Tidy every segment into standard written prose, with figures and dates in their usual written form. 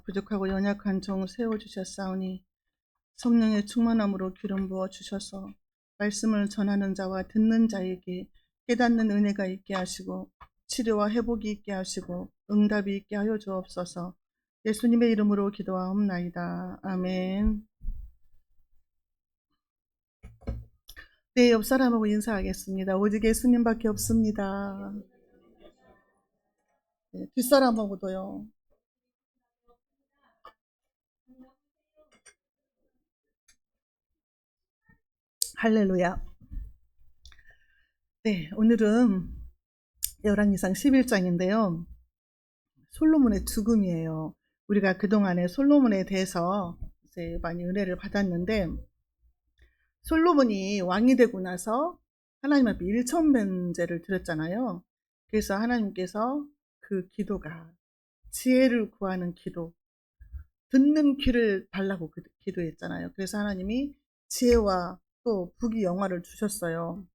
부족하고 연약한 종 세워주셨사오니 성령의 충만함으로 기름 부어 주셔서 말씀을 전하는 자와 듣는 자에게 깨닫는 은혜가 있게 하시고 치료와 회복이 있게 하시고 응답이 있게 하여 주옵소서. 예수님의 이름으로 기도하옵나이다. 아멘. 네, 옆 사람하고 인사하겠습니다. 오직 예수님밖에 없습니다. 네, 뒷사람하고도요. 할렐루야. 네, 오늘은 열왕기상 11장인데요. 솔로몬의 죽음이에요. 우리가 그동안에 솔로몬에 대해서 이제 많이 은혜를 받았는데, 솔로몬이 왕이 되고 나서 하나님 앞에 일천번제를 드렸잖아요. 그래서 하나님께서 그 기도가 지혜를 구하는 기도, 듣는 귀를 달라고 기도했잖아요. 그래서 하나님이 지혜와 또 부귀 영화를 주셨어요.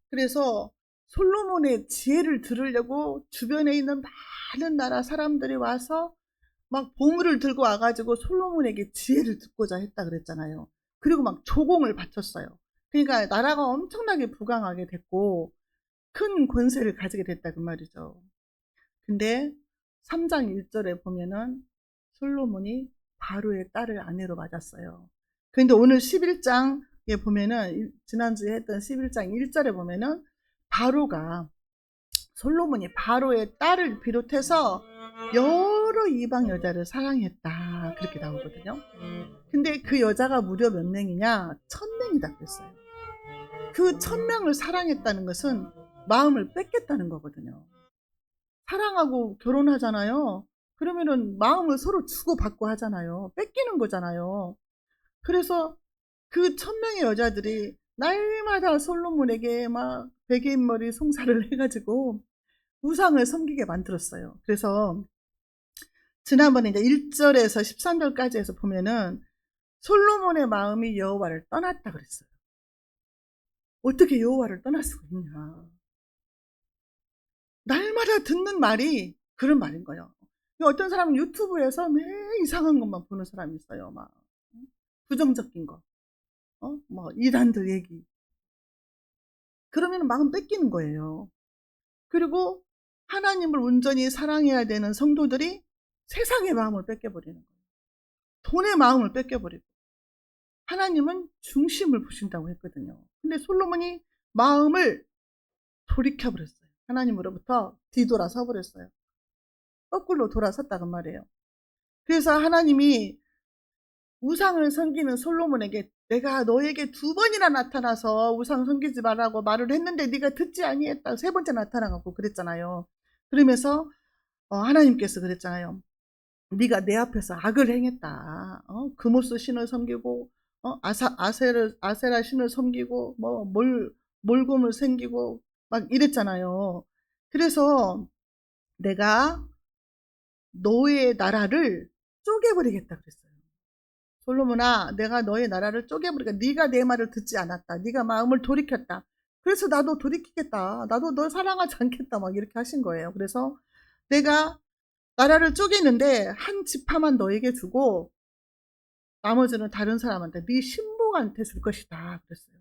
그래서 솔로몬의 지혜를 들으려고 주변에 있는 많은 나라 사람들이 와서 막 보물을 들고 와가지고 솔로몬에게 지혜를 듣고자 했다 그랬잖아요. 그리고 막 조공을 바쳤어요. 그러니까 나라가 엄청나게 부강하게 됐고 큰 권세를 가지게 됐다 그 말이죠. 근데 3장 1절에 보면은 솔로몬이 바로의 딸을 아내로 맞았어요. 근데 오늘 11장에 보면은 지난주에 했던 11장 1절에 보면은 바로가 솔로몬이 바로의 딸을 비롯해서 여러 이방 여자를 사랑했다 그렇게 나오거든요. 근데 그 여자가 무려 몇 명이냐? 1000명이다 그랬어요. 그 1000명을 사랑했다는 것은 마음을 뺏겠다는 거거든요. 사랑하고 결혼하잖아요. 그러면은 마음을 서로 주고받고 하잖아요. 뺏기는 거잖아요. 그래서 그 1000명의 여자들이 날마다 솔로몬에게 막 베개인머리 송사를 해가지고 우상을 섬기게 만들었어요. 그래서 지난번에 이제 1절에서 13절까지 해서 보면은 솔로몬의 마음이 여호와를 떠났다 그랬어요. 어떻게 여호와를 떠날 수가 있냐. 날마다 듣는 말이 그런 말인 거예요. 어떤 사람은 유튜브에서 매일 이상한 것만 보는 사람이 있어요. 막 부정적인 거, 뭐 이단들 얘기. 그러면 마음 뺏기는 거예요. 그리고 하나님을 온전히 사랑해야 되는 성도들이 세상의 마음을 뺏겨버리는 거예요. 돈의 마음을 뺏겨버리고 하나님은 중심을 보신다고 했거든요. 근데 솔로몬이 마음을 돌이켜버렸어요. 하나님으로부터 뒤돌아서 버렸어요. 거꾸로 돌아섰다는 말이에요. 그래서 하나님이 우상을 섬기는 솔로몬에게 내가 너에게 2번이나 나타나서 우상 섬기지 말라고 말을 했는데 네가 듣지 아니했다. 3번째 나타나갖고 그랬잖아요. 그러면서 하나님께서 그랬잖아요. 네가 내 앞에서 악을 행했다. 그모스 신을 섬기고 아세라 신을 섬기고 뭐 몰곰을 섬기고 막 이랬잖아요. 그래서 내가 너의 나라를 쪼개버리겠다 그랬어요. 솔로몬아, 내가 너의 나라를 쪼개버리겠다. 네가 내 말을 듣지 않았다. 네가 마음을 돌이켰다. 그래서 나도 돌이키겠다. 나도 널 사랑하지 않겠다. 막 이렇게 하신 거예요. 그래서 내가 나라를 쪼개는데 한 지파만 너에게 주고 나머지는 다른 사람한테 네 신복한테 줄 것이다 그랬어요.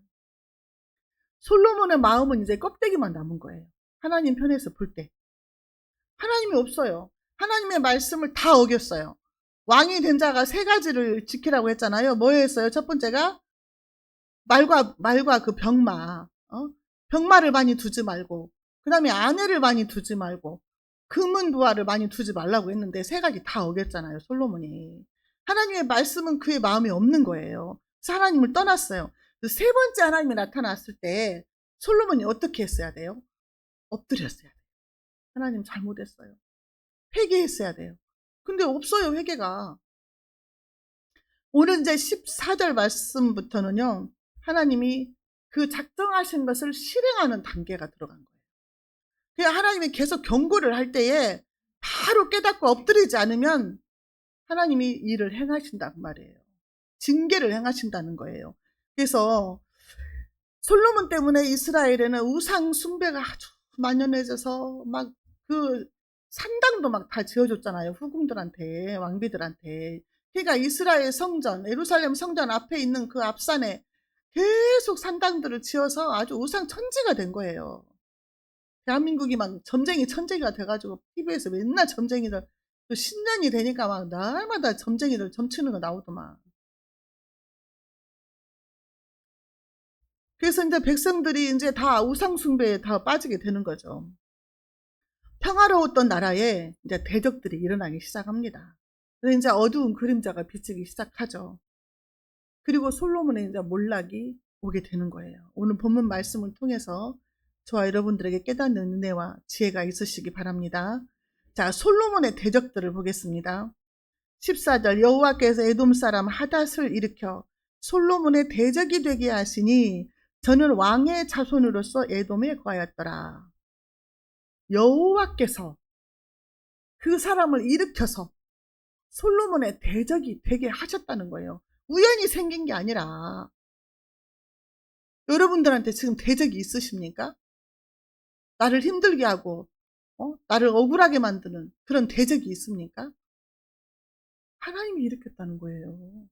솔로몬의 마음은 이제 껍데기만 남은 거예요. 하나님 편에서 볼 때. 하나님이 없어요. 하나님의 말씀을 다 어겼어요. 왕이 된 자가 3가지를 지키라고 했잖아요. 뭐였어요? 첫 번째가 말과 그 병마. 병마를 많이 두지 말고, 그 다음에 아내를 많이 두지 말고, 금은 부하를 많이 두지 말라고 했는데 3가지 다 어겼잖아요. 솔로몬이. 하나님의 말씀은 그의 마음에 없는 거예요. 그래서 하나님을 떠났어요. 3번째 하나님이 나타났을 때 솔로몬이 어떻게 했어야 돼요? 엎드렸어야 돼요. 하나님 잘못했어요. 회개했어야 돼요. 근데 없어요, 회개가. 오늘 이제 14절 말씀부터는요, 하나님이 그 작정하신 것을 실행하는 단계가 들어간 거예요. 그냥 하나님이 계속 경고를 할 때에 바로 깨닫고 엎드리지 않으면 하나님이 일을 행하신단 말이에요. 징계를 행하신다는 거예요. 그래서 솔로몬 때문에 이스라엘에는 우상 숭배가 아주 만연해져서 막 그 산당도 막 다 지어줬잖아요. 후궁들한테, 왕비들한테. 그러니까 이스라엘 성전, 예루살렘 성전 앞에 있는 그 앞산에 계속 산당들을 지어서 아주 우상천지가 된 거예요. 대한민국이 막 점쟁이 천재가 돼가지고 TV에서 맨날 점쟁이들, 또 신년이 되니까 막 날마다 점쟁이들 점치는 거 나오더만. 그래서 이제 백성들이 이제 다 우상숭배에 다 빠지게 되는 거죠. 평화로웠던 나라에 이제 대적들이 일어나기 시작합니다. 그래서 이제 어두운 그림자가 비치기 시작하죠. 그리고 솔로몬의 이제 몰락이 오게 되는 거예요. 오늘 본문 말씀을 통해서 저와 여러분들에게 깨닫는 은혜와 지혜가 있으시기 바랍니다. 자, 솔로몬의 대적들을 보겠습니다. 14절 여호와께서 에돔 사람 하닷을 일으켜 솔로몬의 대적이 되게 하시니 저는 왕의 자손으로서 에돔에 거하였더라. 여호와께서 그 사람을 일으켜서 솔로몬의 대적이 되게 하셨다는 거예요. 우연히 생긴 게 아니라. 여러분들한테 지금 대적이 있으십니까? 나를 힘들게 하고 나를 억울하게 만드는 그런 대적이 있습니까? 하나님이 일으켰다는 거예요.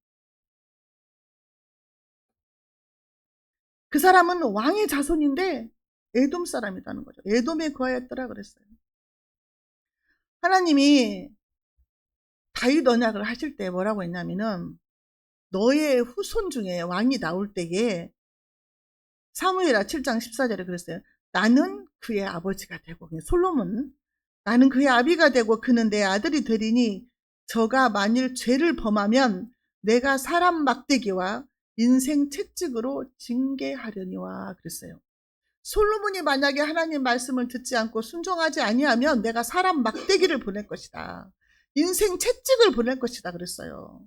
그 사람은 왕의 자손인데 에돔 사람이라는 거죠. 에돔에 거하였더라 그랬어요. 하나님이 다윗 언약을 하실 때 뭐라고 했냐면은 너의 후손 중에 왕이 나올 때에 사무엘하 7장 14절에 그랬어요. 나는 그의 아버지가 되고, 솔로몬, 나는 그의 아비가 되고 그는 내 아들이 되리니 저가 만일 죄를 범하면 내가 사람 막대기와 인생 채찍으로 징계하려니와 그랬어요. 솔로몬이 만약에 하나님 말씀을 듣지 않고 순종하지 아니하면 내가 사람 막대기를 보낼 것이다. 인생 채찍을 보낼 것이다 그랬어요.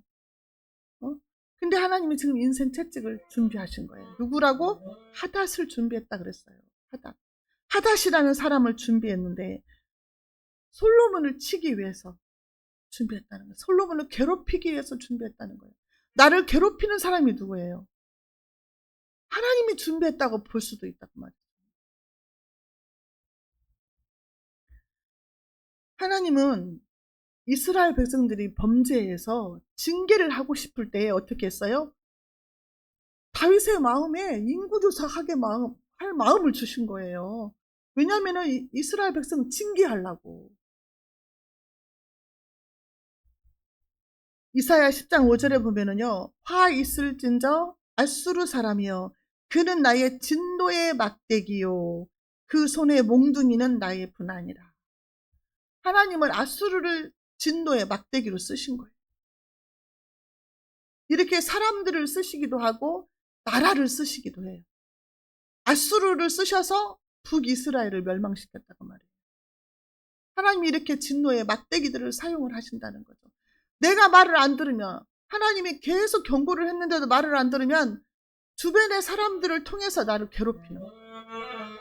근데 하나님이 지금 인생 채찍을 준비하신 거예요. 누구라고? 하닷을 준비했다 그랬어요. 하닷이라는 사람을 준비했는데 솔로몬을 치기 위해서 준비했다는 거예요. 솔로몬을 괴롭히기 위해서 준비했다는 거예요. 나를 괴롭히는 사람이 누구예요? 하나님이 준비했다고 볼 수도 있다고 말이에요. 하나님은 이스라엘 백성들이 범죄해서 징계를 하고 싶을 때 어떻게 했어요? 다윗의 마음에 인구조사하게 할 마음을 주신 거예요. 왜냐하면 이스라엘 백성을 징계하려고. 이사야 10장 5절에 보면은요. 화 있을진저 앗수르 사람이여 그는 나의 진노의 막대기요 그 손의 몽둥이는 나의 분하니라. 하나님은 앗수르를 진노의 막대기로 쓰신 거예요. 이렇게 사람들을 쓰시기도 하고 나라를 쓰시기도 해요. 앗수르를 쓰셔서 북이스라엘을 멸망시켰다고 말해요. 하나님이 이렇게 진노의 막대기들을 사용을 하신다는 거죠. 내가 말을 안 들으면, 하나님이 계속 경고를 했는데도 말을 안 들으면 주변의 사람들을 통해서 나를 괴롭히는 거예요.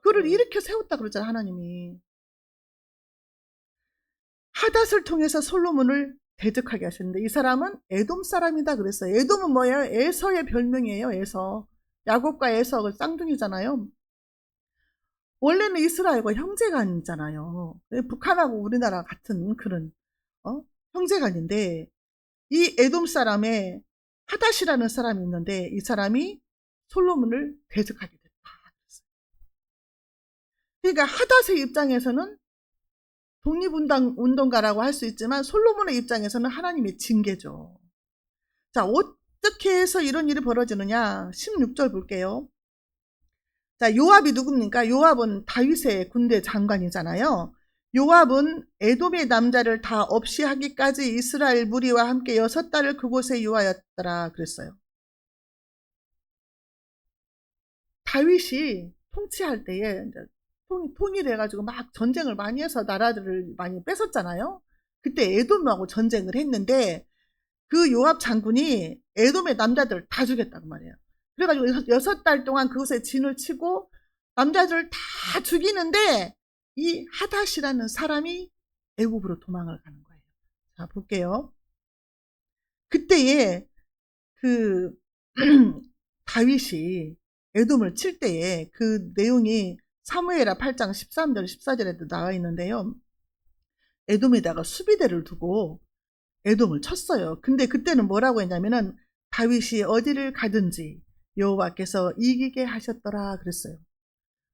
그를 일으켜 세웠다 그러잖아요. 하나님이. 하닷을 통해서 솔로몬을 대적하게 하셨는데 이 사람은 에돔 사람이다 그랬어요. 에돔은 뭐예요? 에서의 별명이에요. 에서. 야곱과 에서 쌍둥이잖아요. 원래는 이스라엘과 형제간이잖아요. 북한하고 우리나라 같은 그런 형제간인데 이 에돔 사람의 하닷이라는 사람이 있는데 이 사람이 솔로몬을 대적하게 됐다. 그러니까 하닷의 입장에서는 독립운동가라고 할 수 있지만 솔로몬의 입장에서는 하나님의 징계죠. 자, 어떻게 해서 이런 일이 벌어지느냐? 16절 볼게요. 자, 요압이 누굽니까? 요압은 다윗의 군대 장관이잖아요. 요압은 에돔의 남자를 다 없이 하기까지 이스라엘 무리와 함께 6달을 그곳에 유하였더라 그랬어요. 다윗이 통치할 때에 통일해가지고 막 전쟁을 많이 해서 나라들을 많이 뺏었잖아요. 그때 에돔하고 전쟁을 했는데 그 요압 장군이 에돔의 남자들 다 죽였단 말이에요. 그래가지고 6달 동안 그곳에 진을 치고 남자들을 다 죽이는데 이 하닷이라는 사람이 애굽으로 도망을 가는 거예요. 자, 볼게요. 그때에 그 다윗이 에돔을 칠 때에 그 내용이 사무엘하 8장 13절 14절에도 나와 있는데요. 에돔에다가 수비대를 두고 에돔을 쳤어요. 근데 그때는 뭐라고 했냐면은 다윗이 어디를 가든지 여호와께서 이기게 하셨더라 그랬어요.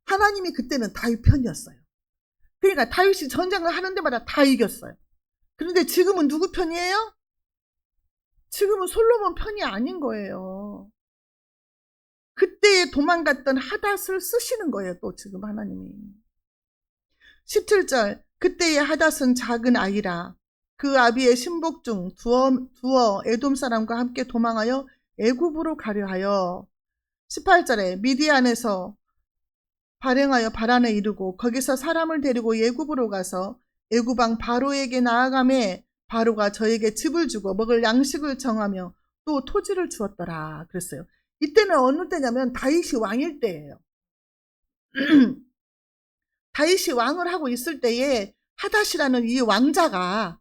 하나님이 그때는 다윗 편이었어요. 그러니까 다윗이 전쟁을 하는 데마다 다 이겼어요. 그런데 지금은 누구 편이에요? 지금은 솔로몬 편이 아닌 거예요. 그때에 도망갔던 하닷을 쓰시는 거예요. 또 지금 하나님이. 17절 그때의 하닷은 작은 아이라 그 아비의 신복 중 두어 에돔 사람과 함께 도망하여 애굽으로 가려 하여 18절에 미디안에서 발행하여 바란에 이르고 거기서 사람을 데리고 애굽으로 가서 애굽왕 바로에게 나아가매 바로가 저에게 집을 주고 먹을 양식을 정하며 또 토지를 주었더라 그랬어요. 이때는 어느 때냐면 다윗이 왕일 때예요. 다윗이 왕을 하고 있을 때에 하닷이라는 이 왕자가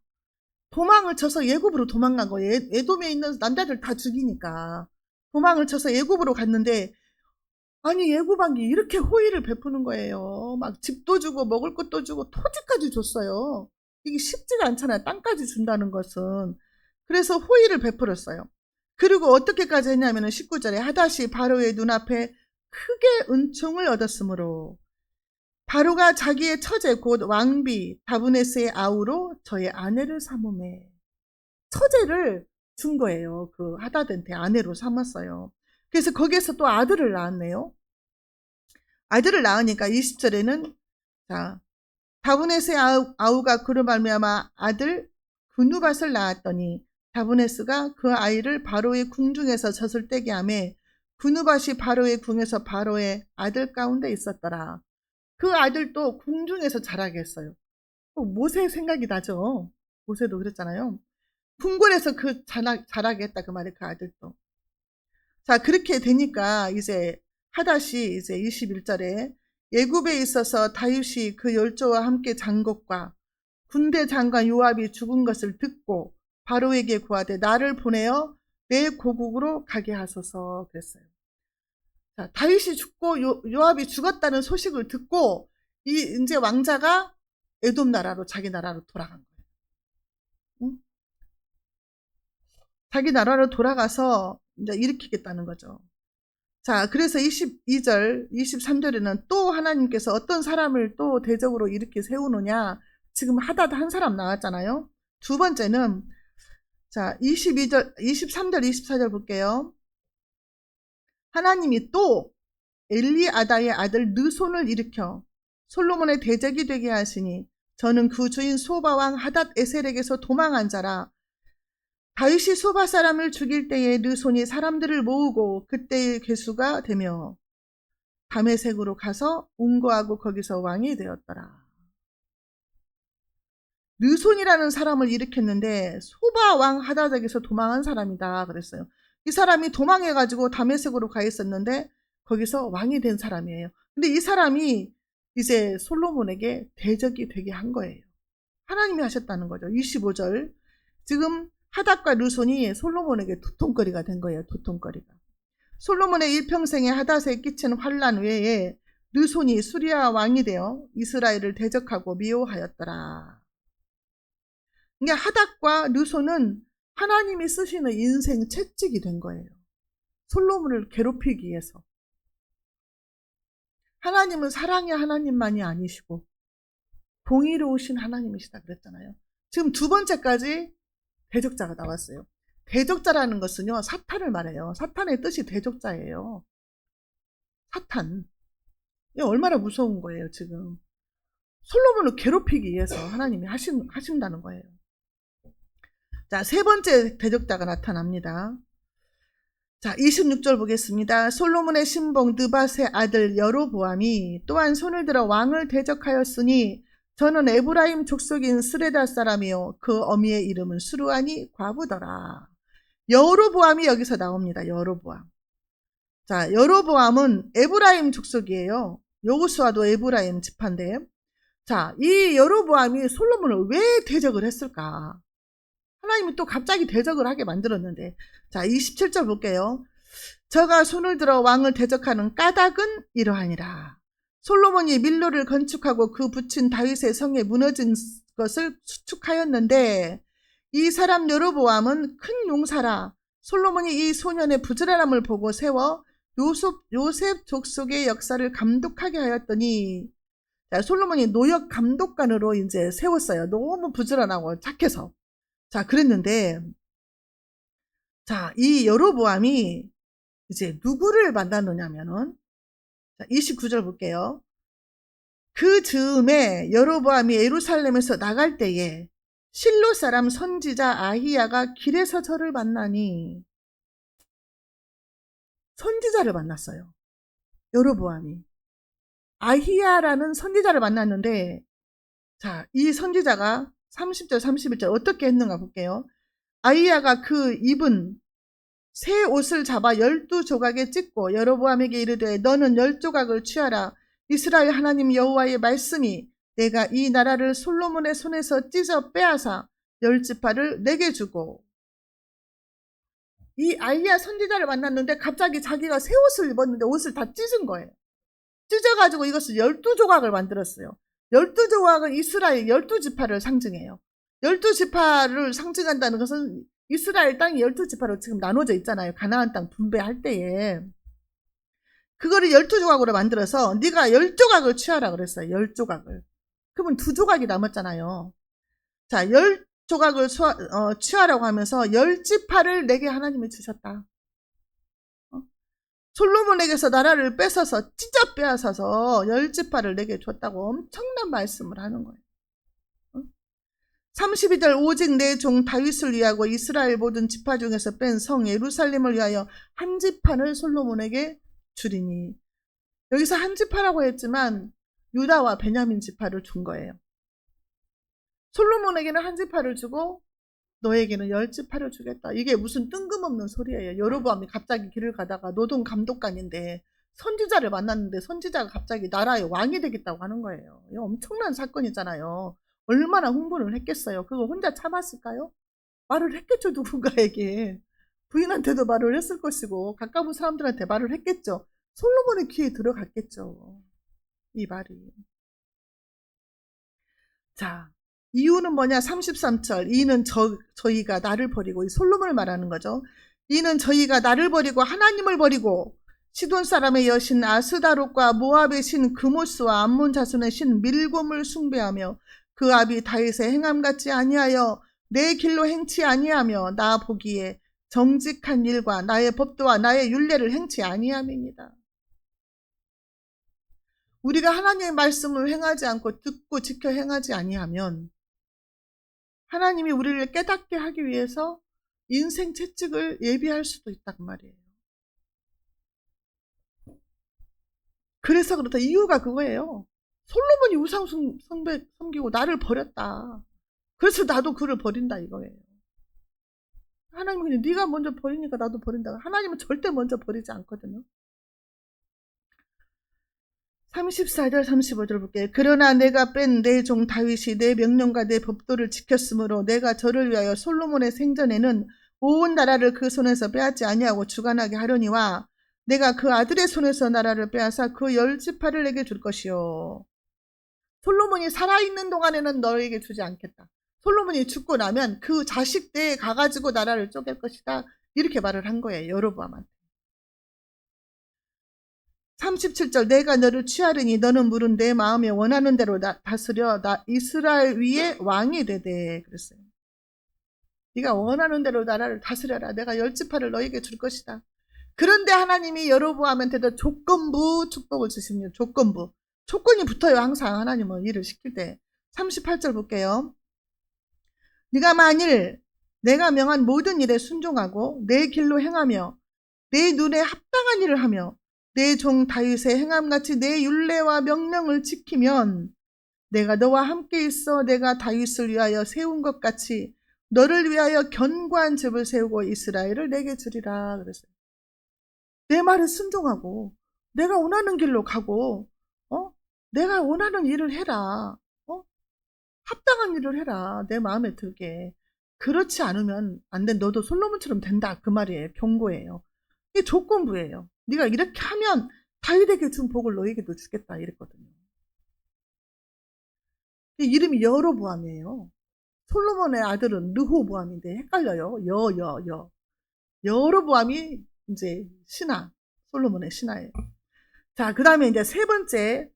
도망을 쳐서 애굽으로 도망간 거예요. 에돔에 있는 남자들 다 죽이니까 도망을 쳐서 애굽으로 갔는데 아니 애굽 왕이 이렇게 호의를 베푸는 거예요. 막 집도 주고 먹을 것도 주고 토지까지 줬어요. 이게 쉽지가 않잖아요. 땅까지 준다는 것은. 그래서 호의를 베풀었어요. 그리고 어떻게까지 했냐면 19절에 하닷이 바로의 눈앞에 크게 은총을 얻었으므로 바로가 자기의 처제 곧 왕비 다브네스의 아우로 저의 아내를 삼음해. 처제를 준 거예요. 그 하닷한테 아내로 삼았어요. 그래서 거기에서 또 아들을 낳았네요. 아들을 낳으니까 20절에는 자 다브네스의 아우가 그로 말미암아 아들 그누밧을 낳았더니 다브네스가 그 아이를 바로의 궁중에서 젖을 떼게 하매 그누밧이 바로의 궁에서 바로의 아들 가운데 있었더라. 그 아들도 궁중에서 자라게 했어요. 모세 생각이 나죠. 모세도 그랬잖아요. 궁궐에서 그 자라게 했다 그 말이에요. 그 아들도. 자 그렇게 되니까 이제 하닷이 이제 21절에 애굽에 있어서 다윗이 그 열조와 함께 잔 것과 군대 장관 요압이 죽은 것을 듣고 바로에게 구하되 나를 보내어 내 고국으로 가게 하소서 그랬어요. 자, 다윗이 죽고 요압이 죽었다는 소식을 듣고 이제 왕자가 에돔 나라로 자기 나라로 돌아간 거예요. 응? 자기 나라로 돌아가서 이제 일으키겠다는 거죠. 자, 그래서 22절, 23절에는 또 하나님께서 어떤 사람을 또 대적으로 이렇게 세우느냐. 지금 하닷 한 사람 나왔잖아요. 두 번째는 자, 23절, 24절 볼게요. 하나님이 또 엘리아다의 아들 느손을 일으켜 솔로몬의 대적이 되게 하시니 저는 그 주인 소바왕 하닷 에셀에게서 도망한 자라. 다윗이 소바 사람을 죽일 때에 느손이 사람들을 모으고 그때의 괴수가 되며 다메섹으로 가서 운거하고 거기서 왕이 되었더라. 느손이라는 사람을 일으켰는데 소바 왕 하닷에게서 도망한 사람이다 그랬어요. 이 사람이 도망해가지고 다메섹으로 가 있었는데 거기서 왕이 된 사람이에요. 근데 이 사람이 이제 솔로몬에게 대적이 되게 한 거예요. 하나님이 하셨다는 거죠. 25절 지금 하닷과 느손이 솔로몬에게 두통거리가 된 거예요. 두통거리가. 솔로몬의 일평생에 하닷에 끼친 환난 외에 느손이 수리아 왕이 되어 이스라엘을 대적하고 미워하였더라. 그러니까 하닷과 느손은 하나님이 쓰시는 인생 채찍이 된 거예요. 솔로몬을 괴롭히기 위해서. 하나님은 사랑의 하나님만이 아니시고 공의로우신 하나님이시다 그랬잖아요. 지금 두 번째까지 대적자가 나왔어요. 대적자라는 것은요, 사탄을 말해요. 사탄의 뜻이 대적자예요. 사탄. 이게 얼마나 무서운 거예요, 지금. 솔로몬을 괴롭히기 위해서 하나님이 하신다는 거예요. 자, 세 번째 대적자가 나타납니다. 자, 26절 보겠습니다. 솔로몬의 신복 느밧의 아들 여로보암이 또한 손을 들어 왕을 대적하였으니 저는 에브라임 족속인 스레다 사람이요 그 어미의 이름은 수르아니 과부더라. 여로보암이 여기서 나옵니다. 여로보암. 자, 여로보암은 에브라임 족속이에요. 여호수아도 에브라임 지파인데, 자, 이 여로보암이 솔로몬을 왜 대적을 했을까? 하나님이 또 갑자기 대적을 하게 만들었는데, 자, 27절 볼게요. 저가 손을 들어 왕을 대적하는 까닭은 이러하니라. 솔로몬이 밀로를 건축하고 그 붙인 다윗의 성에 무너진 것을 추측하였는데 이 사람 여로보암은 큰 용사라. 솔로몬이 이 소년의 부지런함을 보고 세워 요셉 족속의 역사를 감독하게 하였더니, 자, 솔로몬이 노역 감독관으로 이제 세웠어요. 너무 부지런하고 착해서. 자, 그랬는데, 자, 이 여로보암이 이제 누구를 만났느냐면은, 자, 29절 볼게요. 그 즈음에 여로보암이 예루살렘에서 나갈 때에 실로 사람 선지자 아히야가 길에서 저를 만나니, 선지자를 만났어요. 여로보암이. 아히야라는 선지자를 만났는데, 자, 이 선지자가 30절, 31절 어떻게 했는가 볼게요. 아히야가 그 입은 새 옷을 잡아 12조각에 찢고 여로보암에게 이르되 너는 10조각을 취하라. 이스라엘 하나님 여호와의 말씀이 내가 이 나라를 솔로몬의 손에서 찢어 빼앗아 10지파를 내게 주고. 이 아히야 선지자를 만났는데 갑자기 자기가 새 옷을 입었는데 옷을 다 찢은 거예요. 찢어가지고 이것을 12조각을 만들었어요. 12조각은 이스라엘 12지파를 상징해요. 12지파를 상징한다는 것은 이스라엘 땅이 12지파로 지금 나눠져 있잖아요. 가나안 땅 분배할 때에. 그거를 12조각으로 만들어서 네가 10조각을 취하라 그랬어요. 10조각을. 그러면 2조각이 남았잖아요. 자, 10조각을 취하라고 하면서 10지파를 내게 하나님이 주셨다. 솔로몬에게서 나라를 뺏어서 찢어 빼앗아서 10지파를 내게 줬다고 엄청난 말씀을 하는 거예요. 32절 오직 내 종 다윗을 위하고 이스라엘 모든 지파 중에서 뺀 성 예루살렘을 위하여 한 지파를 솔로몬에게 주리니. 여기서 한 지파라고 했지만 유다와 베냐민 지파를 준 거예요. 솔로몬에게는 한 지파를 주고 너에게는 10지파를 주겠다. 이게 무슨 뜬금없는 소리예요. 여로보암이 갑자기 길을 가다가 노동 감독관인데 선지자를 만났는데 선지자가 갑자기 나라의 왕이 되겠다고 하는 거예요. 이거 엄청난 사건이잖아요. 얼마나 흥분을 했겠어요. 그거 혼자 참았을까요? 말을 했겠죠. 누군가에게. 부인한테도 말을 했을 것이고 가까운 사람들한테 말을 했겠죠. 솔로몬의 귀에 들어갔겠죠. 이 말이. 자, 이유는 뭐냐? 33절. 이는 저희가 나를 버리고, 이 솔로몬을 말하는 거죠. 이는 저희가 나를 버리고 하나님을 버리고 시돈 사람의 여신 아스다롯과 모압의 신 그모스와 암몬 자손의 신 밀곰을 숭배하며 그 아비 다윗의 행함 같지 아니하여 내 길로 행치 아니하며 나 보기에 정직한 일과 나의 법도와 나의 율례를 행치 아니함입니다. 우리가 하나님의 말씀을 행하지 않고 듣고 지켜 행하지 아니하면 하나님이 우리를 깨닫게 하기 위해서 인생 채찍을 예비할 수도 있단 말이에요. 그래서 그렇다. 이유가 그거예요. 솔로몬이 우상 섬기고 나를 버렸다. 그래서 나도 그를 버린다 이거예요. 하나님은 그냥 네가 먼저 버리니까 나도 버린다. 하나님은 절대 먼저 버리지 않거든요. 34절 35절 볼게요. 그러나 내가 뺀 내 종 다윗이 내 명령과 내 법도를 지켰으므로 내가 저를 위하여 솔로몬의 생전에는 온 나라를 그 손에서 빼앗지 아니하고 주관하게 하려니와 내가 그 아들의 손에서 나라를 빼앗아 그 10지파를 내게 줄 것이요. 솔로몬이 살아있는 동안에는 너에게 주지 않겠다. 솔로몬이 죽고 나면 그 자식 때에 가가지고 나라를 쪼갤 것이다. 이렇게 말을 한 거예요. 여로보암한테. 37절 내가 너를 취하리니 너는 물은 내 마음에 원하는 대로 다스려 나 이스라엘 위에 왕이 되되 그랬어요. 네가 원하는 대로 나라를 다스려라. 내가 10지파를 너에게 줄 것이다. 그런데 하나님이 여로보암한테도 조건부 축복을 주십니다. 조건부. 조건이 붙어요. 항상 하나님은 일을 시킬 때. 38절 볼게요. 네가 만일 내가 명한 모든 일에 순종하고 내 길로 행하며 내 눈에 합당한 일을 하며 내 종 다윗의 행함같이 내 율례와 명령을 지키면 내가 너와 함께 있어 내가 다윗을 위하여 세운 것 같이 너를 위하여 견고한 집을 세우고 이스라엘을 내게 주리라 그랬어요. 내 말에 순종하고 내가 원하는 길로 가고 내가 원하는 일을 해라. 합당한 일을 해라. 내 마음에 들게. 그렇지 않으면 안 돼. 너도 솔로몬처럼 된다. 그 말이에요. 경고예요. 이게 조건부예요. 네가 이렇게 하면 다윗에게 준 복을 너에게도 주겠다. 이랬거든요. 이름이 여로보암이에요. 솔로몬의 아들은 르호보암인데 헷갈려요. 여로보암이 이제 신하, 솔로몬의 신하예요. 자, 그 다음에 이제 세 번째,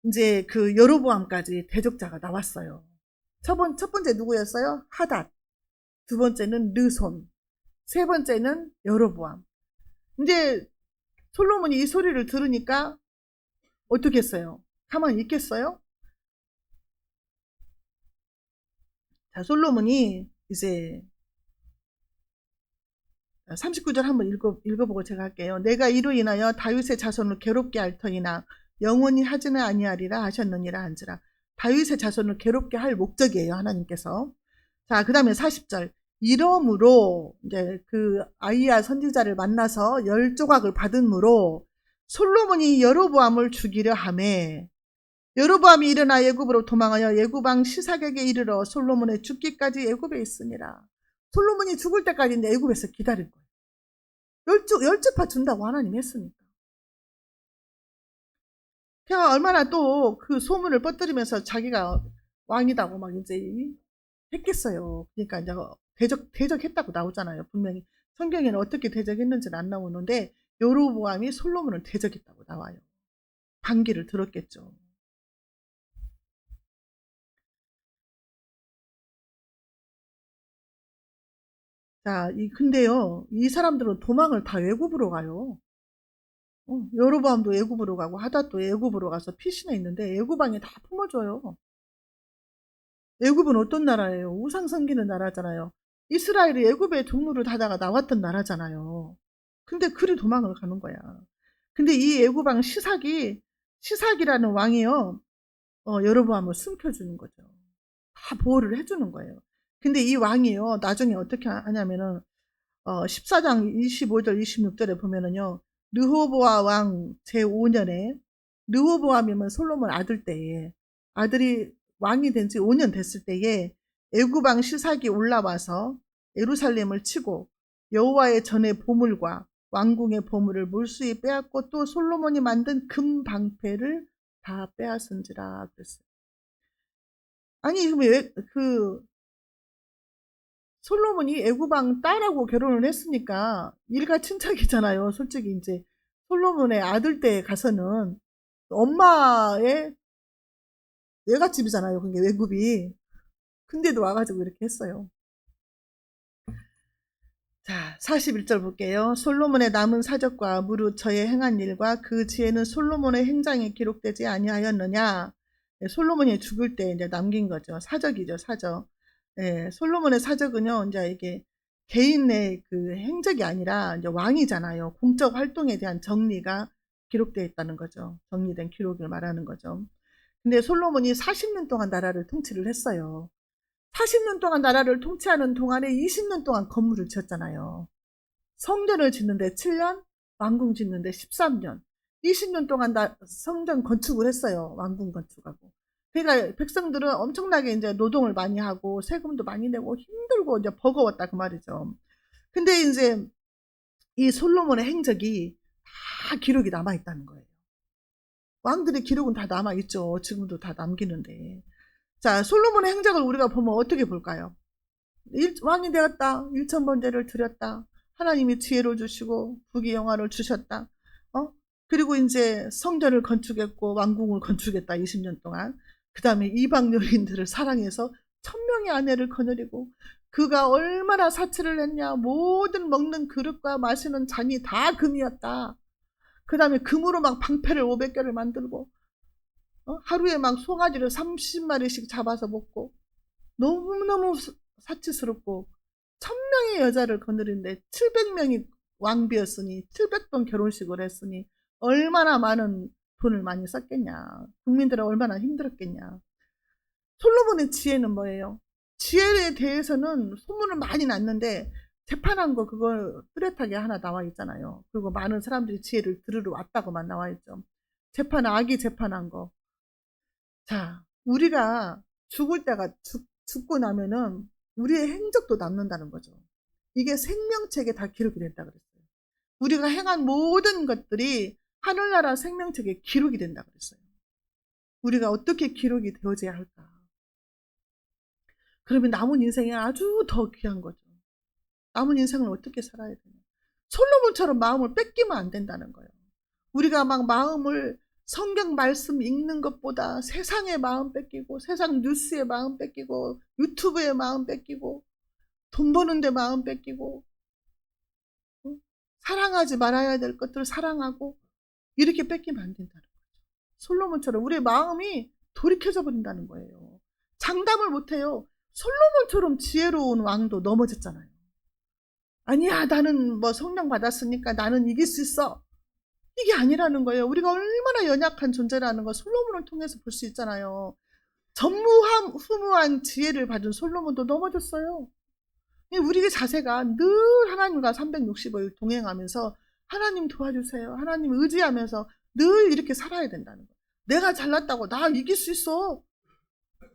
이제 그 여로보암까지 대적자가 나왔어요. 첫 번째 누구였어요? 하닷. 두 번째는 르손. 세 번째는 여로보암. 이제 솔로몬이 이 소리를 들으니까 어떻게 했어요? 가만히 있겠어요? 자, 솔로몬이 이제 39절 한번 읽어보고 제가 할게요. 내가 이로 인하여 다윗의 자손을 괴롭게 할 터이나 영원히 하지는 아니하리라 하셨느니라 한지라. 다윗의 자손을 괴롭게 할 목적이에요, 하나님께서. 자, 그 다음에 40절. 이러므로 이제 그 아이야 선지자를 만나서 10조각을 받은므로 솔로몬이 여로보암을 죽이려 하매 여로보암이 일어나 애굽으로 도망하여 애굽왕 시삭에게 이르러 솔로몬의 죽기까지 애굽에 있으니라. 솔로몬이 죽을 때까지 이제 애굽에서 기다린 거예요. 열주파 준다고 하나님이 했으니까. 걔가 얼마나 또 그 소문을 뻗들이면서 자기가 왕이다고 막 이제 했겠어요. 그러니까 이제 대적했다고 나오잖아요. 분명히 성경에는 어떻게 대적했는지는 안 나오는데 여로보암이 솔로몬을 대적했다고 나와요. 반기를 들었겠죠. 자, 근데요, 이 사람들은 도망을 다 애굽으로 가요. 여로보암도 애굽으로 가고 하닷도 애굽으로 가서 피신해 있는데 애굽왕이 다 품어줘요. 애굽은 어떤 나라예요? 우상 섬기는 나라잖아요. 이스라엘이 애굽에 종로를 닫아가 나왔던 나라잖아요. 근데 그리 도망을 가는 거야. 근데 이 애굽왕 시삭이라는 왕이요, 여로보암을 숨겨주는 거죠. 다 보호를 해주는 거예요. 근데 이 왕이요, 나중에 어떻게 하냐면은 14장 25절 26절에 보면은요. 르호보아 왕 제5년에 르호보암이면 솔로몬 아들 때에 아들이 왕이 된 지 5년 됐을 때에 애굽 왕 시삭이 올라와서 예루살렘을 치고 여호와의 전의 보물과 왕궁의 보물을 몰수히 빼앗고 또 솔로몬이 만든 금 방패를 다 빼앗은지라 그랬어요. 아니 왜그 솔로몬이 애굽왕 딸하고 결혼을 했으니까 일가친척이잖아요. 솔직히 이제 솔로몬의 아들 때 가서는 엄마의 외갓집이잖아요. 그게 애굽이. 근데도 와가지고 이렇게 했어요. 자, 41절 볼게요. 솔로몬의 남은 사적과 무릇 저의 행한 일과 그 지혜는 솔로몬의 행장에 기록되지 아니하였느냐. 네, 솔로몬이 죽을 때 이제 남긴 거죠. 사적이죠, 사적. 예, 솔로몬의 사적은요, 이제 이게 개인의 그 행적이 아니라 이제 왕이잖아요. 공적 활동에 대한 정리가 기록되어 있다는 거죠. 정리된 기록을 말하는 거죠. 근데 솔로몬이 40년 동안 나라를 통치를 했어요. 40년 동안 나라를 통치하는 동안에 20년 동안 건물을 지었잖아요. 성전을 짓는데 7년, 왕궁 짓는데 13년. 20년 동안 성전 건축을 했어요. 왕궁 건축하고. 그러니까 백성들은 엄청나게 이제 노동을 많이 하고 세금도 많이 내고 힘들고 이제 버거웠다 그 말이죠. 근데 이제 이 솔로몬의 행적이 다 기록이 남아 있다는 거예요. 왕들의 기록은 다 남아 있죠. 지금도 다 남기는데. 자, 솔로몬의 행적을 우리가 보면 어떻게 볼까요? 왕이 되었다. 1,000번제를 드렸다. 하나님이 지혜를 주시고 부귀영화를 주셨다. 그리고 이제 성전을 건축했고 왕궁을 건축했다. 20년 동안. 그 다음에 이방 여인들을 사랑해서 1,000명의 아내를 거느리고 그가 얼마나 사치를 했냐. 모든 먹는 그릇과 마시는 잔이 다 금이었다. 그 다음에 금으로 막 방패를 500개를 만들고 하루에 막 송아지를 30마리씩 잡아서 먹고 너무너무 사치스럽고 1,000명의 여자를 거느린데 700명이 왕비였으니 700번 결혼식을 했으니 얼마나 많은 돈을 많이 썼겠냐. 국민들은 얼마나 힘들었겠냐. 솔로몬의 지혜는 뭐예요? 지혜에 대해서는 소문을 많이 났는데 재판한 거 그거 뚜렷하게 하나 나와 있잖아요. 그리고 많은 사람들이 지혜를 들으러 왔다고만 나와 있죠. 악이 재판한 거. 자, 우리가 죽을 때가 죽고 나면은 우리의 행적도 남는다는 거죠. 이게 생명책에 다 기록이 된다 그랬어요. 우리가 행한 모든 것들이 하늘나라 생명책에 기록이 된다 그랬어요. 우리가 어떻게 기록이 되어져야 할까? 그러면 남은 인생이 아주 더 귀한 거죠. 남은 인생을 어떻게 살아야 되냐. 솔로몬처럼 마음을 뺏기면 안 된다는 거예요. 우리가 막 마음을 성경 말씀 읽는 것보다 세상의 마음 뺏기고, 세상 뉴스의 마음 뺏기고, 유튜브의 마음 뺏기고, 돈 버는 데 마음 뺏기고, 사랑하지 말아야 될 것들을 사랑하고, 이렇게 뺏기면 안 된다는 거죠. 솔로몬처럼 우리의 마음이 돌이켜져 버린다는 거예요. 장담을 못해요. 솔로몬처럼 지혜로운 왕도 넘어졌잖아요. 아니야, 나는 뭐 성령 받았으니까 나는 이길 수 있어. 이게 아니라는 거예요. 우리가 얼마나 연약한 존재라는 걸 솔로몬을 통해서 볼 수 있잖아요. 전무후무한 지혜를 받은 솔로몬도 넘어졌어요. 우리의 자세가 늘 하나님과 365일 동행하면서 하나님 도와주세요, 하나님 의지하면서 늘 이렇게 살아야 된다는 거예요. 내가 잘났다고 나 이길 수 있어,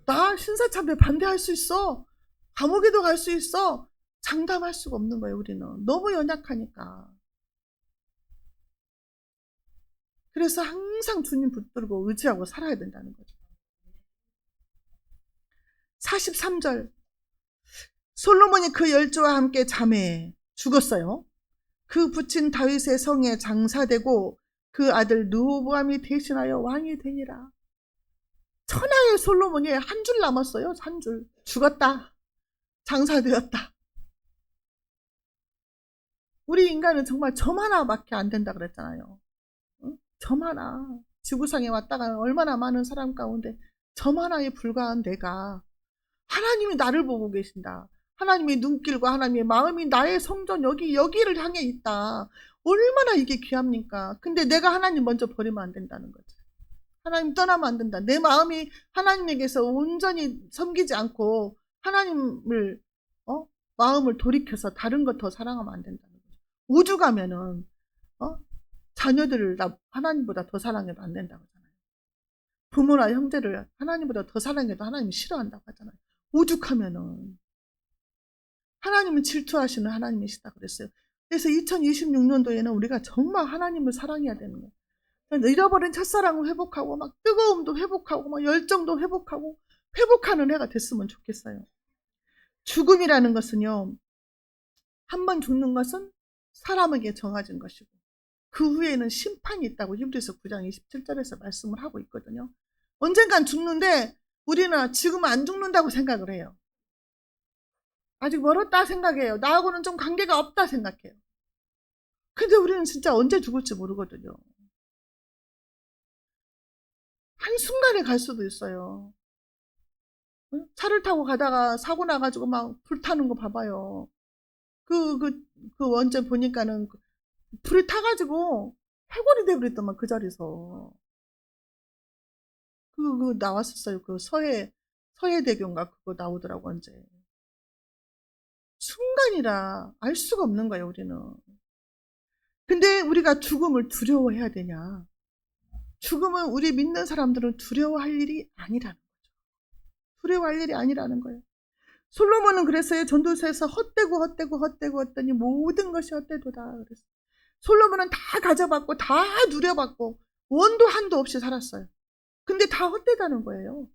나 신사참배 반대할 수 있어, 감옥에도 갈 수 있어, 장담할 수가 없는 거예요. 우리는 너무 연약하니까. 그래서 항상 주님 붙들고 의지하고 살아야 된다는 거죠. 43절, 솔로몬이 그 열조와 함께 잠에 죽었어요. 그 붙인 다윗의 성에 장사되고 그 아들 르호보암이 대신하여 왕이 되니라. 천하의 솔로몬이 한 줄 남았어요. 한 줄. 죽었다. 장사되었다. 우리 인간은 정말 점 하나밖에 안 된다 그랬잖아요. 점 하나. 지구상에 왔다가 얼마나 많은 사람 가운데 점 하나에 불과한 내가, 하나님이 나를 보고 계신다. 하나님의 눈길과 하나님의 마음이 나의 성전 여기를 향해 있다. 얼마나 이게 귀합니까? 근데 내가 하나님 먼저 버리면 안 된다는 거죠. 하나님 떠나면 안 된다. 내 마음이 하나님에게서 온전히 섬기지 않고 하나님을 마음을 돌이켜서 다른 것 더 사랑하면 안 된다는 거죠. 우주 가면은 자녀들을 하나님보다 더 사랑해도 안 된다고 하잖아요. 부모나 형제를 하나님보다 더 사랑해도 하나님이 싫어한다고 하잖아요. 오죽하면은 하나님은 질투하시는 하나님이시다 그랬어요. 그래서 2026년도에는 우리가 정말 하나님을 사랑해야 되는 거예요. 잃어버린 첫사랑을 회복하고 막 뜨거움도 회복하고 막 열정도 회복하고 회복하는 해가 됐으면 좋겠어요. 죽음이라는 것은요, 한 번 죽는 것은 사람에게 정해진 것이고 그 후에는 심판이 있다고 히브리서 9장 27절에서 말씀을 하고 있거든요. 언젠간 죽는데 우리는 지금 안 죽는다고 생각을 해요. 아직 멀었다 생각해요. 나하고는 좀 관계가 없다 생각해요. 근데 우리는 진짜 언제 죽을지 모르거든요. 한순간에 갈 수도 있어요. 차를 타고 가다가 사고 나가지고 막 불타는 거 봐봐요. 언제 보니까는 불이 타가지고 해골이 돼버렸더만 그 자리에서. 나왔었어요. 서해대교인가 그거 나오더라고 언제. 순간이라 알 수가 없는 거예요 우리는. 근데 우리가 죽음을 두려워해야 되냐? 죽음은 우리 믿는 사람들은 두려워할 일이 아니라는 거죠. 두려워할 일이 아니라는 거예요. 솔로몬은 그랬어요. 전도서에서 헛되고 헛되니 모든 것이 헛되도다 그랬어요. 솔로몬은 다 가져봤고 다 누려봤고 원도 한도 없이 살았어요. 근데 다 헛되다는 거예요.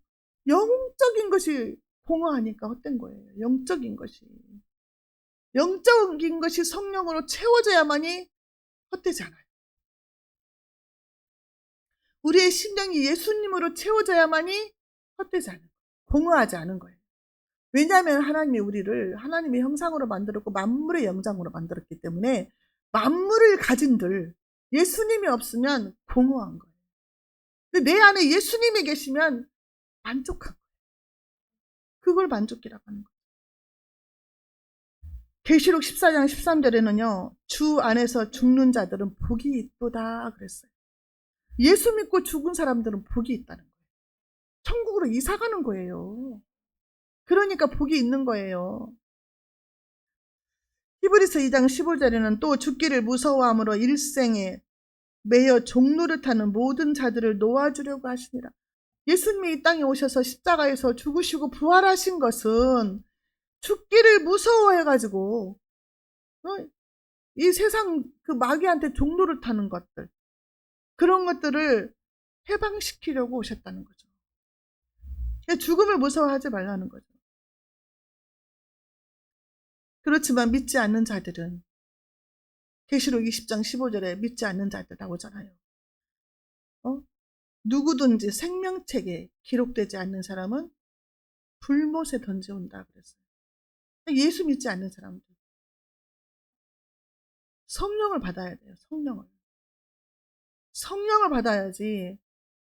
영적인 것이 공허하니까 헛된 거예요. 영적인 것이 성령으로 채워져야만이 헛되지 않아요. 우리의 심령이 예수님으로 채워져야만이 헛되지 않은 거예요. 공허하지 않은 거예요. 왜냐하면 하나님이 우리를 하나님의 형상으로 만들었고 만물의 영장으로 만들었기 때문에 만물을 가진들 예수님이 없으면 공허한 거예요. 근데 내 안에 예수님이 계시면 만족한 거예요. 그걸 만족이라고 하는 거예요. 계시록 14장 13절에는요. 주 안에서 죽는 자들은 복이 있도다 그랬어요. 예수 믿고 죽은 사람들은 복이 있다는 거예요. 천국으로 이사가는 거예요. 그러니까 복이 있는 거예요. 히브리서 2장 15절에는 또 죽기를 무서워함으로 일생에 매여 종노릇하는 모든 자들을 놓아주려고 하시니라. 예수님이 이 땅에 오셔서 십자가에서 죽으시고 부활하신 것은 죽기를 무서워해가지고 이 세상 그 마귀한테 종노릇하는 것들, 그런 것들을 해방시키려고 오셨다는 거죠. 죽음을 무서워하지 말라는 거죠. 그렇지만 믿지 않는 자들은 계시록 20장 15절에 믿지 않는 자들 나오잖아요. 누구든지 생명책에 기록되지 않는 사람은 불못에 던져온다 그랬어요. 예수 믿지 않는 사람들. 성령을 받아야 돼요. 성령을 받아야지.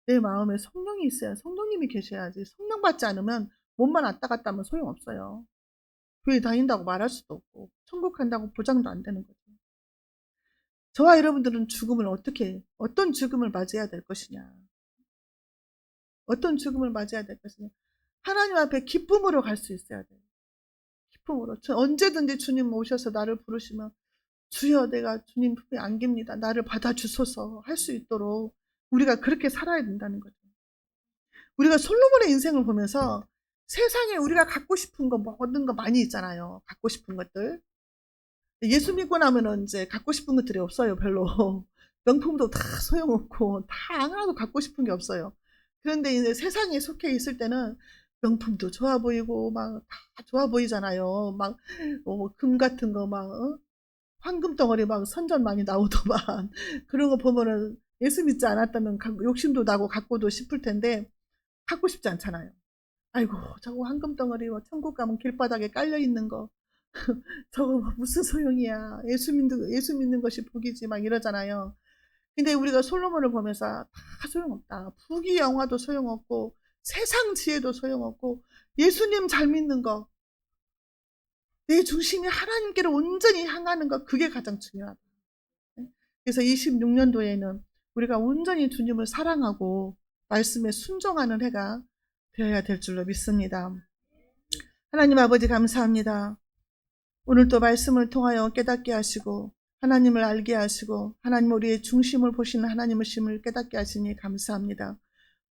내 마음에 성령이 있어야, 성령님이 계셔야지. 성령 받지 않으면 몸만 왔다 갔다 하면 소용없어요. 교회 다닌다고 말할 수도 없고 천국 간다고 보장도 안 되는 거죠. 저와 여러분들은 죽음을 어떤 죽음을 맞이해야 될 것이냐. 어떤 죽음을 맞이해야 될 것이냐. 하나님 앞에 기쁨으로 갈 수 있어야 돼요. 기쁨으로. 언제든지 주님 오셔서 나를 부르시면 주여 내가 주님 품에 안깁니다. 나를 받아주소서 할 수 있도록 우리가 그렇게 살아야 된다는 거죠. 우리가 솔로몬의 인생을 보면서 세상에 우리가 갖고 싶은 거 모든 거 많이 있잖아요. 갖고 싶은 것들. 예수 믿고 나면은 이제 갖고 싶은 것들이 없어요. 별로. 명품도 다 소용없고 다 하나도 갖고 싶은 게 없어요. 그런데 이제 세상에 속해 있을 때는 명품도 좋아 보이고 막 다 좋아 보이잖아요. 막 금 같은 거 막 황금 덩어리 막 선전 많이 나오더만 그런 거 보면은 예수 믿지 않았다면 욕심도 나고 갖고도 싶을 텐데 갖고 싶지 않잖아요. 아이고 저거 황금 덩어리 천국 가면 길바닥에 깔려 있는 거 저거 무슨 소용이야. 예수 믿는 것이 복이지 막 이러잖아요. 근데 우리가 솔로몬을 보면서 다 소용없다. 부귀 영화도 소용없고 세상 지혜도 소용없고 예수님 잘 믿는 거, 내 중심이 하나님께로 온전히 향하는 거, 그게 가장 중요하다. 그래서 26년도에는 우리가 온전히 주님을 사랑하고 말씀에 순종하는 해가 되어야 될 줄로 믿습니다. 하나님 아버지 감사합니다. 오늘 또 말씀을 통하여 깨닫게 하시고 하나님을 알게 하시고 하나님 우리의 중심을 보시는 하나님의 심을 깨닫게 하시니 감사합니다.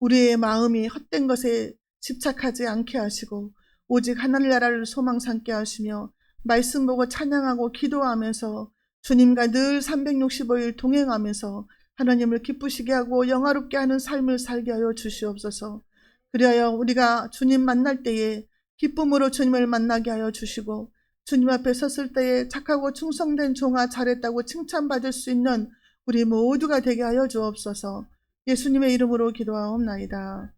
우리의 마음이 헛된 것에 집착하지 않게 하시고 오직 하나님 나라를 소망 삼게 하시며 말씀 보고 찬양하고 기도하면서 주님과 늘 365일 동행하면서 하나님을 기쁘시게 하고 영화롭게 하는 삶을 살게 하여 주시옵소서. 그리하여 우리가 주님 만날 때에 기쁨으로 주님을 만나게 하여 주시고 주님 앞에 섰을 때에 착하고 충성된 종아 잘했다고 칭찬받을 수 있는 우리 모두가 되게 하여 주옵소서. 예수님의 이름으로 기도하옵나이다.